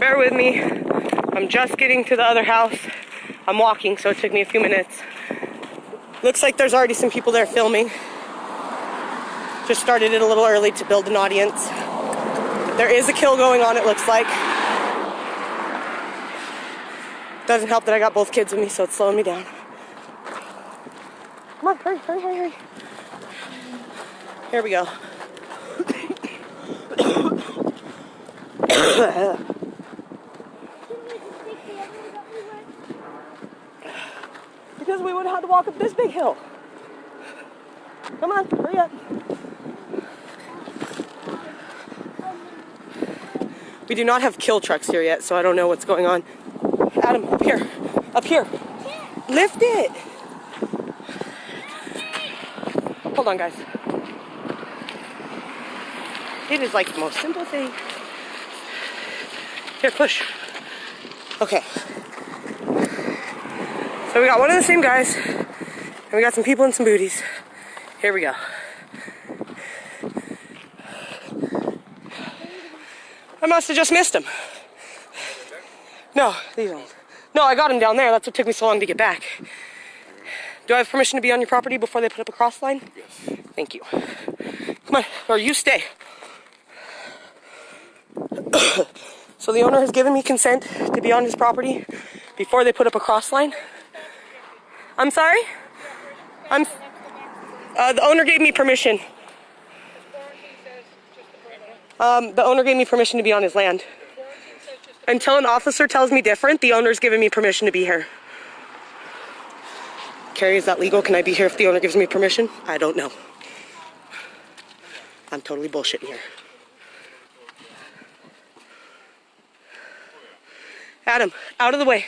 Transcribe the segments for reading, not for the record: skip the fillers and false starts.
Bear with me. I'm just getting to the other house. I'm walking, so it took me a few minutes. Looks like there's already some people there filming. Just started it a little early to build an audience. There is a kill going on, it looks like. Doesn't help that I got both kids with me, so it's slowing me down. Come on, hurry, hurry, hurry, hurry. Here we go. Because we would have had to walk up this big hill. Come on, hurry up. We do not have kill trucks here yet, so I don't know what's going on. Adam, up here. Up here. Lift it. Hold on, guys. It is like the most simple thing. Here, push. Okay. So we got one of the same guys, and we got some people and some booties. Here we go. I must have just missed him. No, these ones. No, I got him down there. That's what took me so long to get back. Do I have permission to be on your property before they put up a cross line? Yes. Thank you. Come on, or you stay. So the owner has given me consent to be on his property before they put up a cross line. I'm sorry? The owner gave me permission. The owner gave me permission to be on his land. Until an officer tells me different, the owner's given me permission to be here. Carrie, is that legal? Can I be here if the owner gives me permission? I don't know. I'm totally bullshitting here. Adam, out of the way.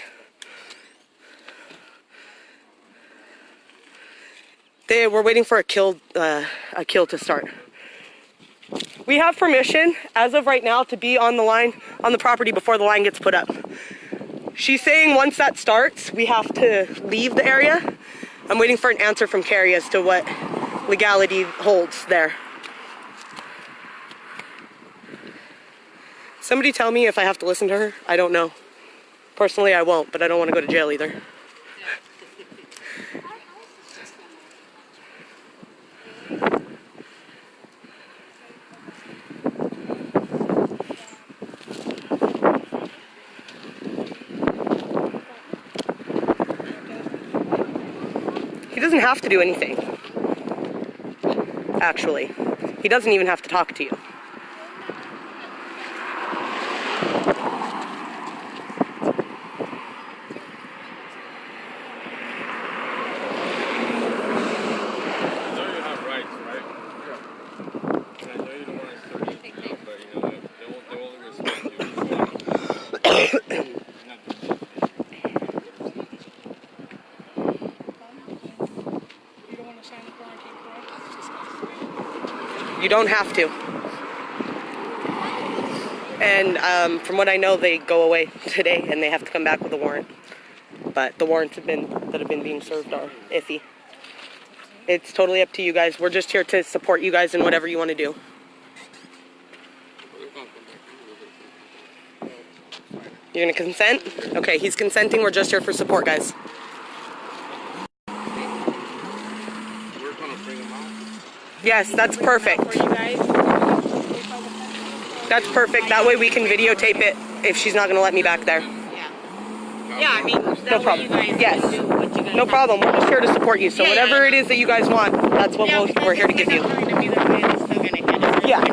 We're waiting for a kill to start. We have permission, as of right now, to be on the line, on the property before the line gets put up. She's saying once that starts, we have to leave the area. I'm waiting for an answer from Carrie as to what legality holds there. Somebody tell me if I have to listen to her. I don't know. Personally, I won't, but I don't want to go to jail either. He doesn't have to do anything. Actually, he doesn't even have to talk to you. You don't have to. And from what I know, they go away today and they have to come back with a warrant. But the warrants that have been being served are iffy. It's totally up to you guys. We're just here to support you guys in whatever you want to do. You're gonna consent? Okay, he's consenting. We're just here for support, guys. Yes, that's perfect. That's perfect. That way we can videotape it if she's not going to let me back there. Yeah, I mean, no problem. Yes. No problem. We're just here to support you. So whatever it is that you guys want, that's what we're here to give you. Yeah.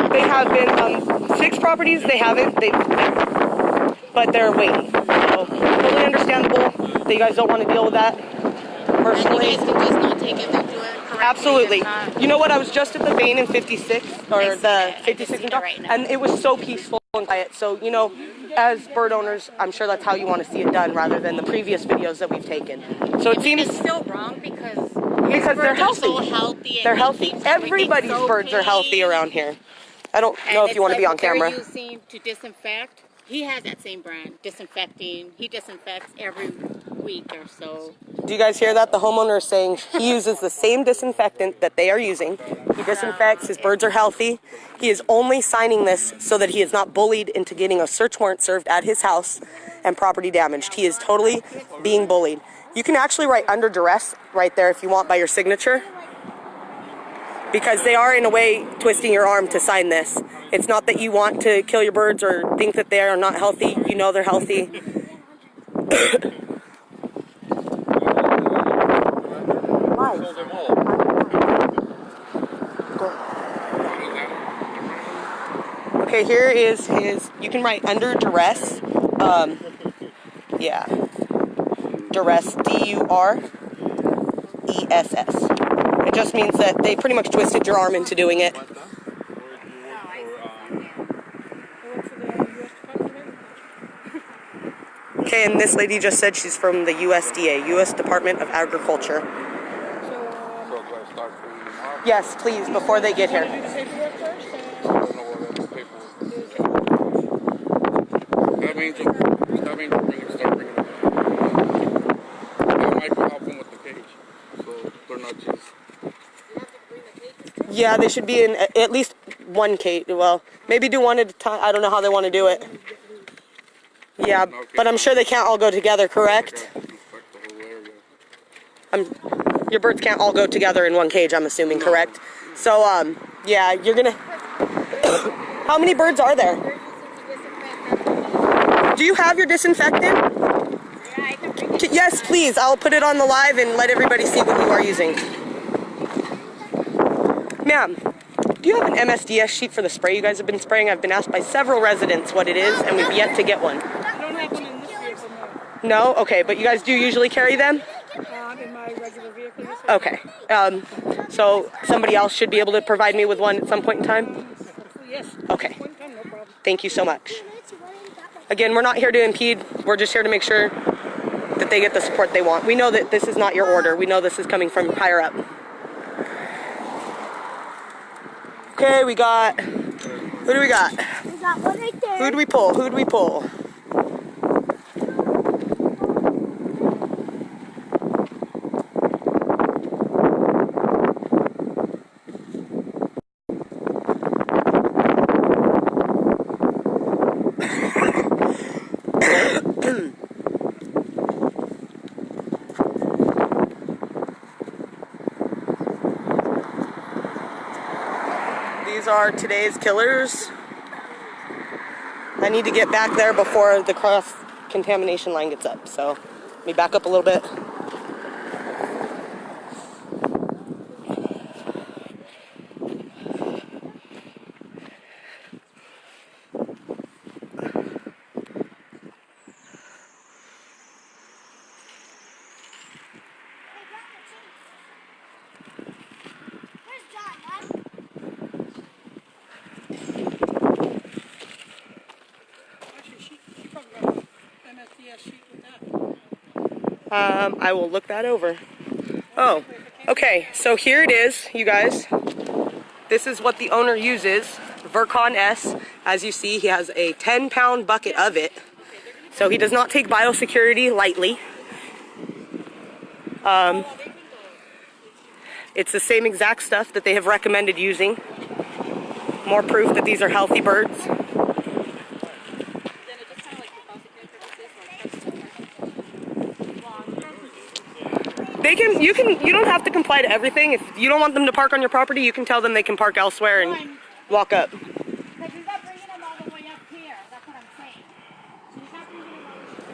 They have been 6 properties. They haven't. But they're waiting. So totally understandable that you guys don't want to deal with that personally. You guys can just not take it and do it correctly. Absolutely. You know what? I was just at the Bain in 56, or the 56 and it was so peaceful and quiet. So, you know, as bird owners, I'm sure that's how you want to see it done rather than the previous videos that we've taken. So it seems it's still wrong because they're healthy. So healthy. They're healthy. Everybody's so birds are healthy around here. I don't know if you want to be on camera. They're using to disinfect. He has that same brand, disinfecting. He disinfects every week or so. Do you guys hear that? The homeowner is saying he uses the same disinfectant that they are using. He disinfects, his birds are healthy. He is only signing this so that he is not bullied into getting a search warrant served at his house and property damaged. He is totally being bullied. You can actually write under duress right there if you want by your signature, because they are in a way twisting your arm to sign this. It's not that you want to kill your birds or think that they are not healthy. You know they're healthy. Okay, here is his, you can write under duress. Yeah. Duress, D-U-R-E-S-S. It just means that they pretty much twisted your arm into doing it. Okay, and this lady just said she's from the USDA, U.S. Department of Agriculture. Yes, please, before they get here. That means we're going to start bringing them. That might help them with the cage, so they're not just... Yeah, they should be in at least one cage. Well, maybe do one at a time. I don't know how they want to do it. Yeah, but I'm sure they can't all go together, correct? Your birds can't all go together in one cage, I'm assuming, correct? So, yeah, you're gonna... How many birds are there? Do you have your disinfectant? Yes, please. I'll put it on the live and let everybody see what you are using. Ma'am, do you have an MSDS sheet for the spray you guys have been spraying? I've been asked by several residents what it is, and we've yet to get one. I don't have one in this vehicle, no. No? Okay, but you guys do usually carry them? In my regular vehicle. Okay. So somebody else should be able to provide me with one at some point in time? Yes. Okay. One time, no problem. Thank you so much. Again, we're not here to impede. We're just here to make sure that they get the support they want. We know that this is not your order. We know this is coming from higher up. Okay, we got... Who do we got? We got one right there. Who do we pull? Who do we pull? These are today's killers. I need to get back there before the cross-contamination line gets up. So let me back up a little bit. Where's John, Dad? Actually, she probably got an MSDS sheet with that. I will look that over. Oh, okay, so here it is, you guys. This is what the owner uses, Vercon S. As you see, he has a 10-pound bucket of it. So he does not take biosecurity lightly. It's the same exact stuff that they have recommended using. More proof that these are healthy birds. You don't have to comply to everything. If you don't want them to park on your property, you can tell them they can park elsewhere and walk up. Because you're not bringing them all the way up here. That's what I'm saying. She's not bringing them all the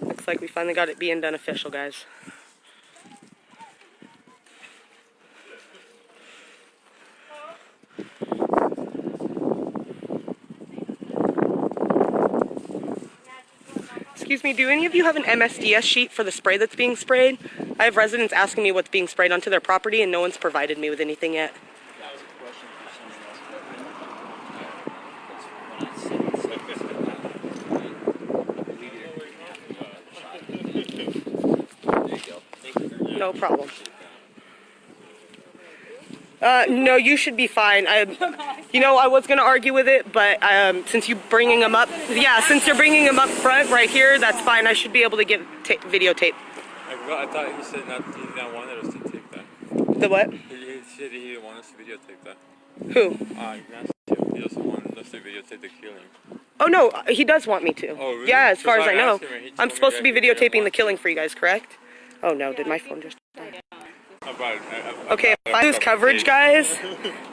Looks like we finally got it being done official, guys. Excuse me, do any of you have an MSDS sheet for the spray that's being sprayed? I have residents asking me what's being sprayed onto their property and no one's provided me with anything yet. That was a question for someone else. There you go. Thank you. No problem. No, you should be fine. You know, I was gonna argue with it, but since you're bringing them up front right here, that's fine. I should be able to get videotape. I thought he said not, he didn't want us to take that. The what? He said he didn't want us to videotape that. Who? He doesn't want us to videotape the killing. Oh no, he does want me to. Oh, really? Yeah, as far as I know. I'm supposed to be that he didn't videotaping the want killing for you guys, correct? Oh no, did my phone just die? Okay, if I lose about coverage, guys,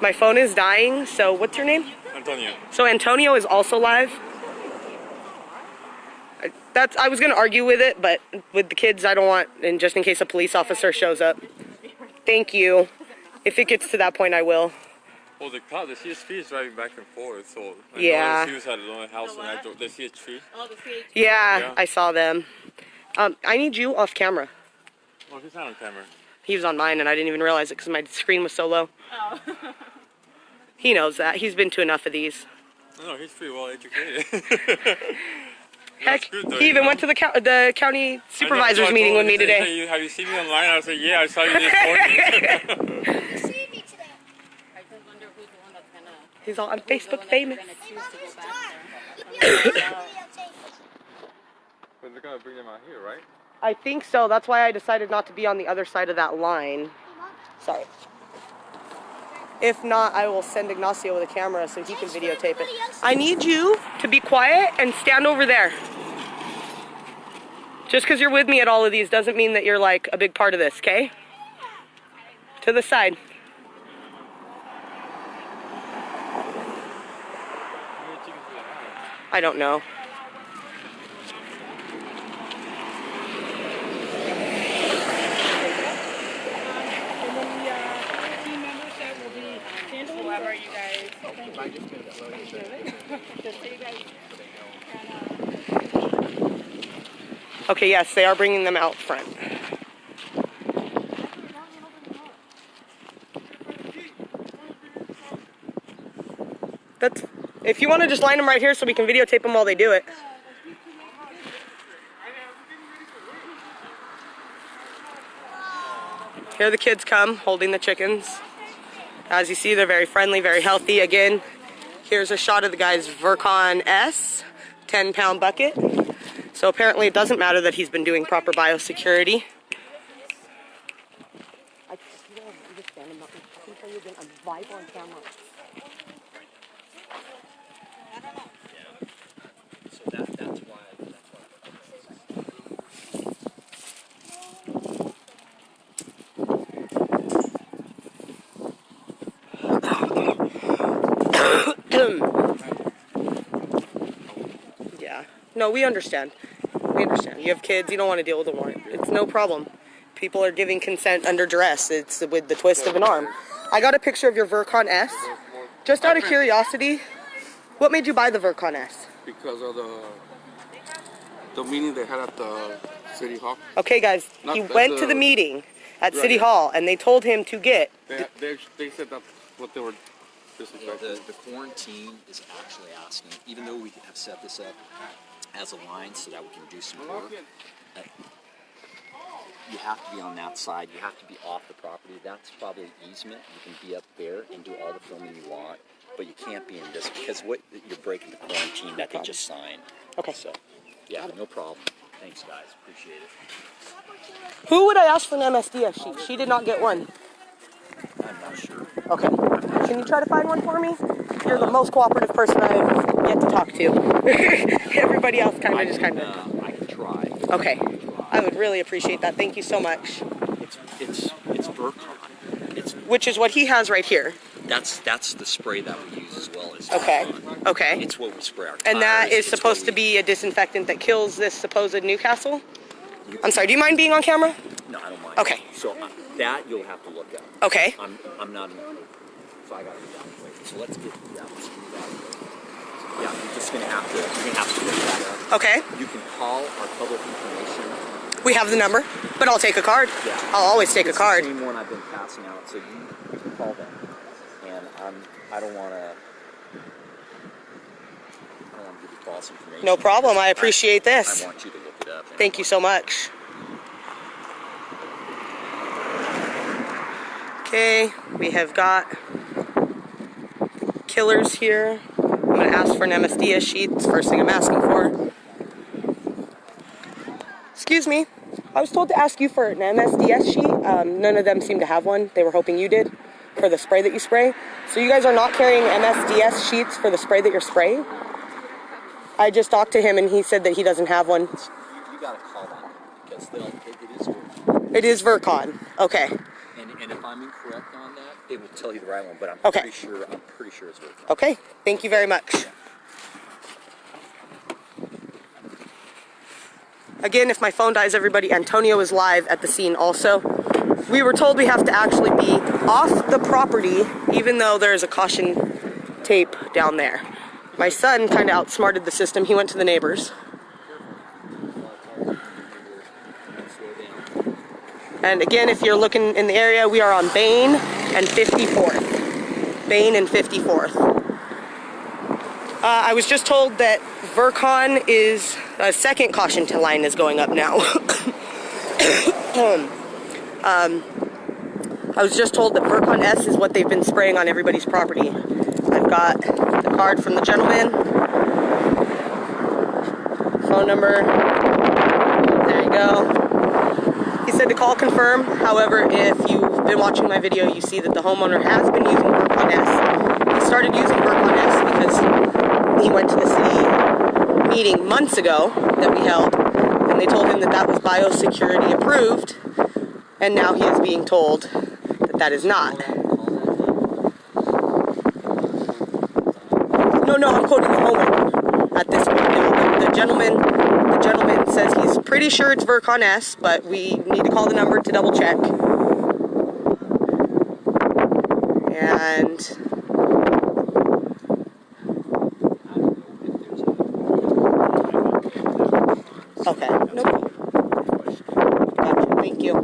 my phone is dying. So what's your name? Antonio. So Antonio is also live. I was gonna argue with it, but with the kids, I don't want, and just in case a police officer shows up. Thank you. If it gets to that point, I will. Well, the CSP is driving back and forth, so I Yeah. know the CSP had a long house and I drove the CSP. Oh, the CH. Yeah, I saw them. I need you off camera. Oh, he's not on camera. He was on mine, and I didn't even realize it because my screen was so low. Oh. He knows that. He's been to enough of these. No, he's pretty well educated. Heck, good, though, he you even know? went to the county supervisors meeting with me today. Have you seen me online? I was like, yeah, I saw you this morning. You see me today. I just wonder who's the one that's gonna. He's all, I'm who's the Facebook one famous. That's gonna choose to go back there. But they're gonna bring them out here, right? I think so. That's why I decided not to be on the other side of that line. Sorry. If not, I will send Ignacio with a camera so he can videotape it. I need you to be quiet and stand over there. Just because you're with me at all of these doesn't mean that you're like a big part of this, okay? To the side. I don't know. And then the team members that will be handling Whoever you guys. just so you guys Okay, yes, they are bringing them out front. That's, if you want to just line them right here so we can videotape them while they do it. Here the kids come, holding the chickens. As you see, they're very friendly, very healthy. Again, here's a shot of the guy's Vercon S 10-pound bucket. So apparently it doesn't matter that he's been doing proper biosecurity. I'm live on camera. So that's why. Yeah. No, we understand. We understand. You have kids, you don't want to deal with a warrant. It's no problem. People are giving consent under duress. It's with the twist of an arm. I got a picture of your Vercon S. Just out of curiosity, what made you buy the Vercon S? Because of the meeting they had at the city hall. Okay, guys, he went to the meeting at City Hall, and they told him to get... They said that's what they were disinfecting. The quarantine is actually asking, even though we have set this up as a line so that we can do some work, you have to be on that side. You have to be off the property. That's probably an easement. You can be up there and do all the filming you want, but you can't be in this because you're breaking the quarantine that they just signed. Okay. So, yeah, no problem. Thanks, guys. Appreciate it. Who would I ask for an MSDS sheet? She did not get one. I'm not sure. Okay. Can you try to find one for me? You're the most cooperative person I've yet to talk to. Everybody else kind of. I can try. Okay. I would really appreciate that. Thank you so much. It's Vercon. Which is what he has right here. That's the spray that we use as well as Okay. Vercon. Okay. It's what we spray our And that tires. is supposed to be a disinfectant that kills this supposed Newcastle? I'm sorry, do you mind being on camera? No, I don't mind. Okay. So that you'll have to look at. Okay. I'm not. So I got to do that way. So let's get that. Let's do that way. Yeah, you're just gonna have to look that up. Okay. You can call our public information. We have the number, but I'll take a card. Yeah. I'll always take a card. It's the same one I've been passing out, so you can call them. And I don't want to give you false information. No problem. I appreciate this. I want you to look it up. Thank you so much. Okay, we have got killers here. I'm going to ask for an MSDS sheet. It's the first thing I'm asking for. Excuse me. I was told to ask you for an MSDS sheet. None of them seem to have one. They were hoping you did for the spray that you spray. So you guys are not carrying MSDS sheets for the spray that you're spraying? I just talked to him and he said that he doesn't have one. You got to call them because it is Irwin. It is Vercon. Okay. And if I'm incorrect on that, they will tell you the right one, but I'm Okay. pretty sure it's Irwin. Okay. Thank you very much. Again, if my phone dies, everybody, Antonio is live at the scene also. We were told we have to actually be off the property, even though there's a caution tape down there. My son kind of outsmarted the system. He went to the neighbors. And again, if you're looking in the area, we are on Bain and 54th. Bain and 54th. I was just told that Vercon is, a second caution line is going up now. I was just told that Vercon S is what they've been spraying on everybody's property. I've got the card from the gentleman. Phone number. There you go. He said to call confirm. However, if you've been watching my video, you see that the homeowner has been using Vercon S. He started using Vercon S because he went to the city meeting months ago that we held, and they told him that that was biosecurity approved, and now he is being told that that is not. No, I'm quoting the homeowner at this point. The gentleman says he's pretty sure it's Vercon S, but we need to call the number to double check. And okay, nope. Gotcha, thank you.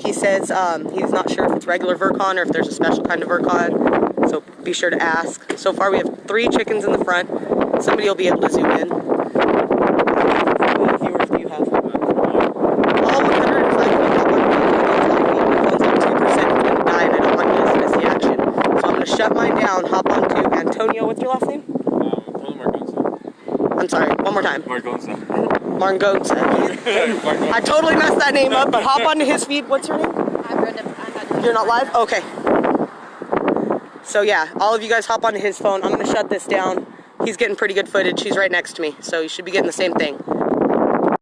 He says he's not sure if it's regular Vercon or if there's a special kind of Vercon, so be sure to ask. So far we have 3 chickens in the front. Somebody will be able to zoom in. How many viewers do you have? All 105 people. My phone's at 2%, it's going to die, and I don't want you to miss the action. So I'm going to shut mine down, hop on to Antonio. What's your last name? I'm sorry, one more time. Margonza. I totally messed that name up, but hop onto his feed. What's your name? I'm not. You're not live? Okay. So yeah, all of you guys hop onto his phone. I'm going to shut this down. He's getting pretty good footage. He's right next to me, so you should be getting the same thing.